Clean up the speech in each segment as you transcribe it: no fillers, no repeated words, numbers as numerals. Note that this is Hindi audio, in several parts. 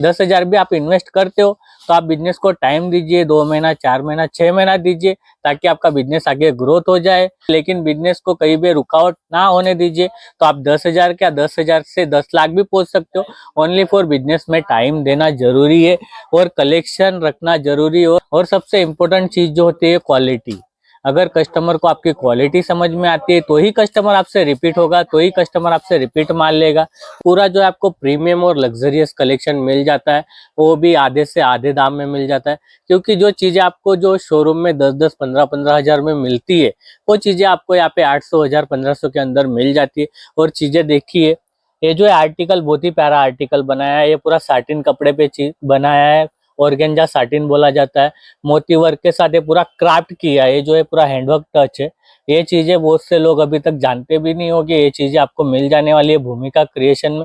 10,000 भी आप इन्वेस्ट करते हो तो आप बिजनेस को टाइम दीजिए, 2 महीना, 4 महीना, 6 महीना दीजिए ताकि आपका बिजनेस आगे ग्रोथ हो जाए। लेकिन बिजनेस को कहीं भी रुकावट ना होने दीजिए। तो आप 10,000 क्या 10,000 से 10 लाख भी पहुंच सकते हो। ओनली फॉर बिजनेस में टाइम देना जरूरी है और कलेक्शन रखना जरूरी है। और सबसे इम्पोर्टेंट चीज जो होती है क्वालिटी। अगर कस्टमर को आपकी क्वालिटी समझ में आती है तो ही कस्टमर आपसे रिपीट होगा, तो ही कस्टमर आपसे रिपीट मान लेगा। पूरा जो है आपको प्रीमियम और लग्जरियस कलेक्शन मिल जाता है, वो भी आधे से आधे दाम में मिल जाता है। क्योंकि जो चीजें आपको जो शोरूम में 10-10, 15-15 हजार में मिलती है, वो चीजें आपको यहाँ पे 800, 1000, 1500 के अंदर मिल जाती है। और चीजें देखिए, ये जो है आर्टिकल बहुत ही प्यारा आर्टिकल बनाया है। ये पूरा साटिन कपड़े पे चीज बनाया है, ऑर्गेंजा साटिन बोला जाता है। मोती वर्क के साथ ये पूरा क्राफ्ट किया है, ये जो है पूरा हैंडवर्क टच है। ये चीजें बहुत से लोग अभी तक जानते भी नहीं हो कि ये चीजें आपको मिल जाने वाली है भूमिका क्रिएशन में।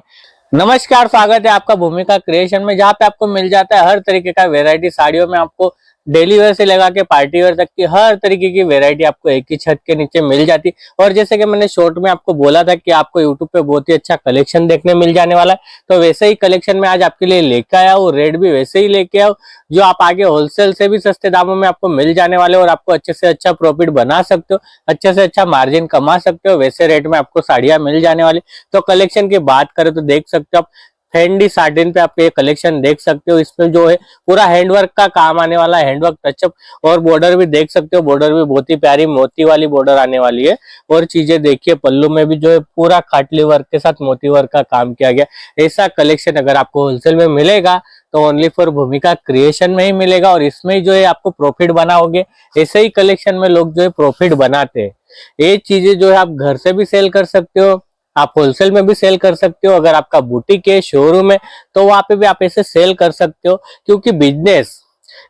नमस्कार, स्वागत है आपका भूमिका क्रिएशन में, जहाँ पे आपको मिल जाता है हर तरीके का वेरायटी साड़ियों में। आपको डेली वेयर से लगा के पार्टी वेयर तक की हर तरीके की वेरायटी आपको एक ही छत के नीचे मिल जाती है। और जैसे कि मैंने शॉर्ट में आपको बोला था कि आपको यूट्यूब पे बहुत ही अच्छा कलेक्शन देखने मिल जाने वाला है, तो वैसे ही कलेक्शन में आज आपके लिए लेकर आया हूँ। रेट भी वैसे ही लेके आओ जो आप आगे होलसेल से भी सस्ते दामों में आपको मिल जाने वाले, और आपको अच्छे से अच्छा प्रॉफिट बना सकते हो, अच्छे से अच्छा मार्जिन कमा सकते हो। वैसे रेट में आपको साड़ियां मिल जाने वाली। तो कलेक्शन की बात करें तो देख सकते हो आप, फेंडी साटिन पे आप ये कलेक्शन देख सकते हो। इसमें जो है पूरा हैंडवर्क का काम आने वाला है, हैंडवर्क टचअप। और बॉर्डर भी देख सकते हो, बॉर्डर भी बहुत ही प्यारी मोती वाली बॉर्डर आने वाली है। और चीजें देखिए, पल्लू में भी जो है पूरा खाटली वर्क के साथ मोती वर्क का काम किया गया। ऐसा कलेक्शन अगर आपको होलसेल में मिलेगा तो ओनली फॉर भूमिका क्रिएशन में ही मिलेगा, और इसमें जो है आपको प्रॉफिट बनाओगे। ऐसे ही कलेक्शन में लोग जो है प्रॉफिट बनाते हैं। ये चीजें जो है आप घर से भी सेल कर सकते हो, आप होलसेल में भी सेल कर सकते हो। अगर आपका बुटीक है, शोरूम है, तो वहां पे भी आप ऐसे सेल कर सकते हो। क्योंकि बिजनेस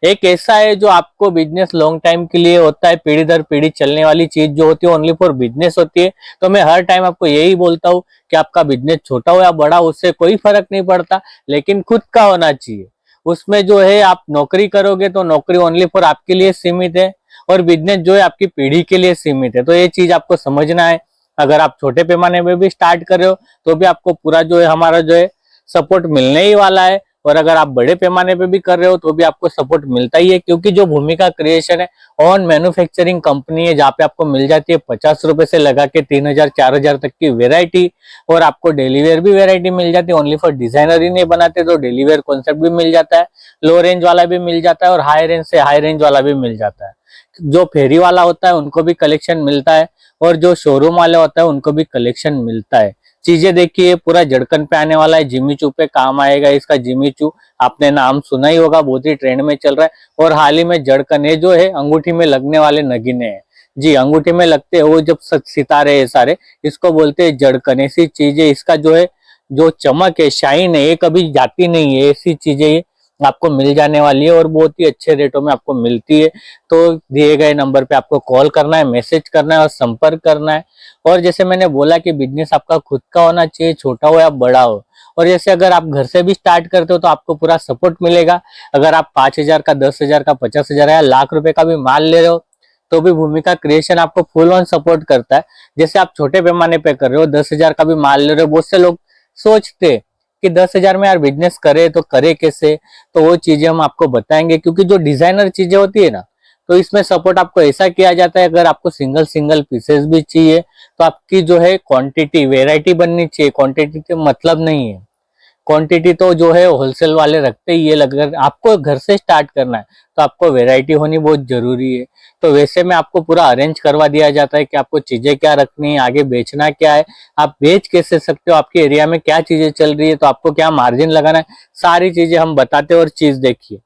एक ऐसा है जो आपको बिजनेस लॉन्ग टाइम के लिए होता है। पीढ़ी दर पीढ़ी चलने वाली चीज जो होती है ओनली फॉर बिजनेस होती है। तो मैं हर टाइम आपको यही बोलता हूँ कि आपका बिजनेस छोटा हो या बड़ा, उससे कोई फर्क नहीं पड़ता, लेकिन खुद का होना चाहिए। उसमें जो है आप नौकरी करोगे तो नौकरी ओनली फॉर आपके लिए सीमित है, और बिजनेस जो है आपकी पीढ़ी के लिए सीमित है। तो ये चीज आपको समझना है। अगर आप छोटे पैमाने में भी स्टार्ट कर रहे हो तो भी आपको पूरा जो है हमारा जो है सपोर्ट मिलने ही वाला है। और अगर आप बड़े पैमाने पे भी कर रहे हो तो भी आपको सपोर्ट मिलता ही है। क्योंकि जो भूमिका क्रिएशन है ऑन मैन्युफैक्चरिंग कंपनी है, जहाँ पे आपको मिल जाती है 50 रुपए से लगा के 3,000, 4,000 तक की वेरायटी। और आपको डेली वेयर भी वेरायटी मिल जाती है। ओनली फॉर डिजाइनर ही नहीं बनाते, तो डेली वेयर कॉन्सेप्ट भी मिल जाता है, लो रेंज वाला भी मिल जाता है, और हाई रेंज से हाई रेंज वाला भी मिल जाता है। जो फेरी वाला होता है उनको भी कलेक्शन मिलता है, और जो शोरूम वाले होता है उनको भी कलेक्शन मिलता है। चीजें देखिए, पूरा जड़कन पे आने वाला है, जिमी चू पे काम आएगा इसका। जिमी चू आपने नाम सुना ही होगा, बहुत ही ट्रेंड में चल रहा है। और हाल ही में जड़कन ये जो है अंगूठी में लगने वाले नगीने हैं। जी, अंगूठी में लगते हैं वो जब सितारे है सारे, इसको बोलते हैं जड़कन। ऐसी चीजें, इसका जो है जो चमक है, शाइन है, ये कभी जाती नहीं है। ऐसी चीजें ये आपको मिल जाने वाली है, और बहुत ही अच्छे रेटों में आपको मिलती है। तो दिए गए नंबर पे आपको कॉल करना है, मैसेज करना है और संपर्क करना है। और जैसे मैंने बोला कि बिजनेस आपका खुद का होना चाहिए, छोटा हो या बड़ा हो। और जैसे अगर आप घर से भी स्टार्ट करते हो तो आपको पूरा सपोर्ट मिलेगा। अगर आप 5,000 का, 10,000 का, 50,000 या लाख रुपए का भी माल ले रहे हो तो भी भूमिका क्रिएशन आपको फुल ऑन सपोर्ट करता है। जैसे आप छोटे पैमाने पे कर रहे हो, 10,000 का भी माल ले रहे हो, बहुत से लोग सोचते कि 10,000 में यार बिजनेस करे तो करे कैसे। तो वो चीजें हम आपको बताएंगे। क्योंकि जो डिजाइनर चीजें होती है ना, तो इसमें सपोर्ट आपको ऐसा किया जाता है। अगर आपको सिंगल सिंगल पीसेस भी चाहिए तो आपकी जो है क्वांटिटी, वेराइटी बननी चाहिए। क्वांटिटी का मतलब नहीं है, क्वांटिटी तो जो है होलसेल वाले रखते ही है। अगर आपको घर से स्टार्ट करना है तो आपको वैरायटी होनी बहुत जरूरी है। तो वैसे में आपको पूरा अरेंज करवा दिया जाता है कि आपको चीजें क्या रखनी है, आगे बेचना क्या है, आप बेच कैसे सकते हो, आपके एरिया में क्या चीजें चल रही है, तो आपको क्या मार्जिन लगाना है, सारी चीजें हम बताते हैं। और चीज देखिए,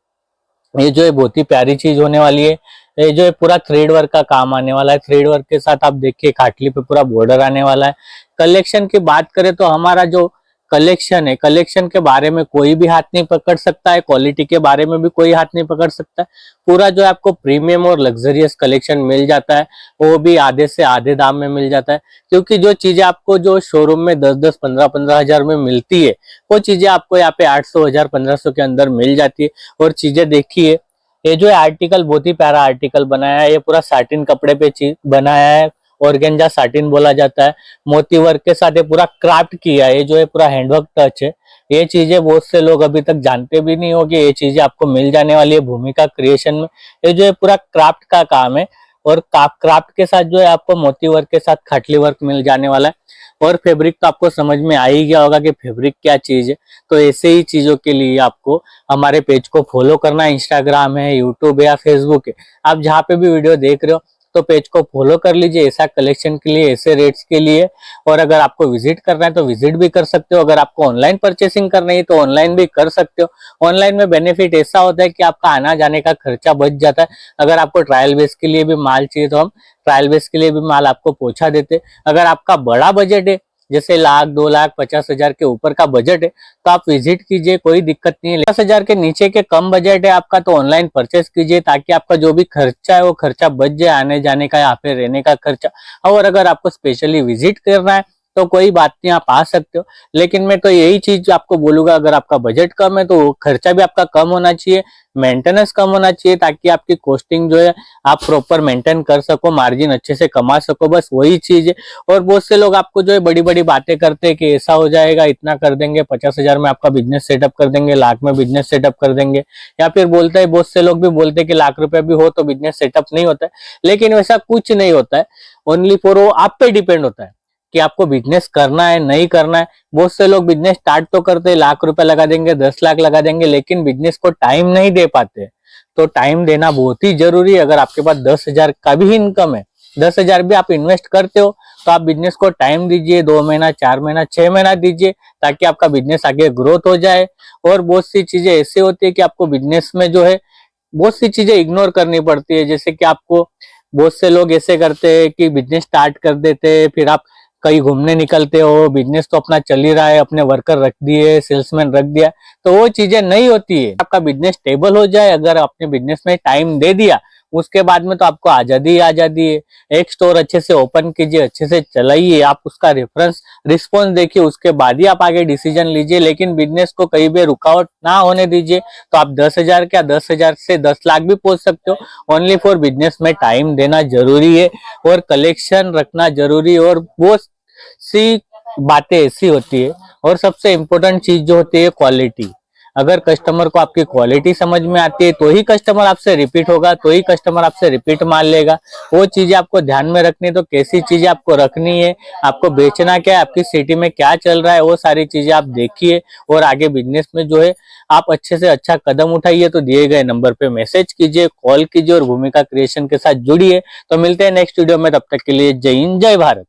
ये जो है बहुत ही प्यारी चीज होने वाली है। ये जो है पूरा थ्रेड वर्क का काम आने वाला है। थ्रेड वर्क के साथ आप देखिए खाटली पे पूरा बॉर्डर आने वाला है। कलेक्शन की बात करें तो हमारा जो कलेक्शन है, कलेक्शन के बारे में कोई भी हाथ नहीं पकड़ सकता है, क्वालिटी के बारे में भी कोई हाथ नहीं पकड़ सकता है। पूरा जो है आपको प्रीमियम और लग्जरियस कलेक्शन मिल जाता है, वो भी आधे से आधे दाम में मिल जाता है। क्योंकि जो चीजें आपको जो शोरूम में 10-10, 15-15 हजार में मिलती है, वो चीजें आपको यहाँ पे 800, 1000, 1500 के अंदर मिल जाती है। और चीजें देखिए, ये जो है आर्टिकल बहुत ही प्यारा आर्टिकल बनाया है। ये पूरा साटिन कपड़े पे चीज बनाया है, ऑर्गेंजा साटिन बोला जाता है। मोती वर्क के साथ ये पूरा क्राफ्ट किया है, ये जो है पूरा हैंडवर्क टच है। ये चीजें बहुत से लोग अभी तक जानते भी नहीं होंगे। ये चीजें आपको मिल जाने वाली है भूमिका क्रिएशन में। ये जो है पूरा क्राफ्ट का काम है, और क्राफ्ट के साथ जो है आपको मोती वर्क के साथ खाटली वर्क मिल जाने वाला है। और फैब्रिक तो आपको समझ में आ ही गया होगा कि फैब्रिक क्या चीज है। तो ऐसे ही चीजों के लिए आपको हमारे पेज को फॉलो करना है। इंस्टाग्राम है, यूट्यूब है या फेसबुक है, आप जहाँ पे भी वीडियो देख रहे हो तो पेज को फॉलो कर लीजिए ऐसा कलेक्शन के लिए, ऐसे रेट्स के लिए। और अगर आपको विजिट करना है तो विजिट भी कर सकते हो। अगर आपको ऑनलाइन परचेसिंग करनी है तो ऑनलाइन भी कर सकते हो। ऑनलाइन में बेनिफिट ऐसा होता है कि आपका आना जाने का खर्चा बच जाता है। अगर आपको ट्रायल बेस के लिए भी माल चाहिए तो हम ट्रायल बेस के लिए भी माल आपको पहुंचा देते। अगर आपका बड़ा बजट है, जैसे 1,00,000, 2,00,000, 50,000 के ऊपर का बजट है, तो आप विजिट कीजिए, कोई दिक्कत नहीं है। 50,000 के नीचे के कम बजट है आपका तो ऑनलाइन परचेस कीजिए, ताकि आपका जो भी खर्चा है वो खर्चा बच जाए, आने जाने का या फिर रहने का खर्चा। और अगर आपको स्पेशली विजिट करना है तो कोई बात नहीं, आप आ सकते हो। लेकिन मैं तो यही चीज आपको बोलूंगा, अगर आपका बजट कम है तो खर्चा भी आपका कम होना चाहिए, मेंटेनेंस कम होना चाहिए, ताकि आपकी कॉस्टिंग जो है आप प्रॉपर मेंटेन कर सको, मार्जिन अच्छे से कमा सको, बस वही चीज है। और बहुत से लोग आपको जो है बड़ी बड़ी बातें करते हैं कि ऐसा हो जाएगा, इतना कर देंगे, 50,000 में आपका बिजनेस सेटअप कर देंगे, 1,00,000 में बिजनेस सेटअप कर देंगे। या फिर बोलते हैं, बहुत से लोग भी बोलते हैं कि 1,00,000 रुपए भी हो तो बिजनेस सेटअप नहीं होता है। लेकिन वैसा कुछ नहीं होता है, ओनली फॉर वो आप पे डिपेंड होता है कि आपको बिजनेस करना है नहीं करना है। बहुत से लोग बिजनेस स्टार्ट तो करते हैं, 1,00,000 रुपए लगा देंगे, 10,00,000 लगा देंगे, लेकिन बिजनेस को टाइम नहीं दे पाते। तो टाइम देना बहुत ही जरूरी है। अगर आपके पास 10,000 का भी इनकम है, 10,000 भी आप इन्वेस्ट करते हो, तो आप बिजनेस को टाइम दीजिए, 2 महीना, 4 महीना, 6 महीना दीजिए, ताकि आपका बिजनेस आगे ग्रोथ हो जाए। और बहुत सी चीजें ऐसी होती है कि आपको बिजनेस में जो है बहुत सी चीजें इग्नोर करनी पड़ती है। जैसे कि आपको बहुत से लोग ऐसे करते हैं कि बिजनेस स्टार्ट कर देते हैं, फिर आप कहीं घूमने निकलते हो, बिजनेस तो अपना चल ही रहा है, अपने वर्कर रख दिए, सेल्समैन रख दिया, तो वो चीजें नहीं होती है। आपका बिजनेस स्टेबल हो जाए, अगर आपने बिजनेस में टाइम दे दिया, उसके बाद में तो आपको आजादी ही आजादी है। एक स्टोर अच्छे से ओपन कीजिए, अच्छे से चलाइए, आप उसका रेफरेंस रिस्पॉन्स देखिए, उसके बाद ही आप आगे डिसीजन लीजिए। लेकिन बिजनेस को कहीं भी रुकावट ना होने दीजिए। तो आप 10,000 क्या 10,000 से 10,00,000 भी पहुंच सकते हो। ओनली फॉर बिजनेस में टाइम देना जरूरी है, और कलेक्शन रखना जरूरी है। और वो सी बातें ऐसी होती है, और सबसे इम्पोर्टेंट चीज जो होती है क्वालिटी। अगर कस्टमर को आपकी क्वालिटी समझ में आती है तो ही कस्टमर आपसे रिपीट होगा, तो ही कस्टमर आपसे रिपीट मान लेगा। वो चीजें आपको ध्यान में रखनी है। तो कैसी चीजें आपको रखनी है, आपको बेचना क्या है, आपकी सिटी में क्या चल रहा है, वो सारी चीजें आप देखिए। और आगे बिजनेस में जो है आप अच्छे से अच्छा कदम उठाइए। तो दिए गए नंबर पे मैसेज कीजिए, कॉल कीजिए, और भूमिका क्रिएशन के साथ जुड़िए। तो मिलते हैं नेक्स्ट वीडियो में, तब तक के लिए जय हिंद, जय भारत।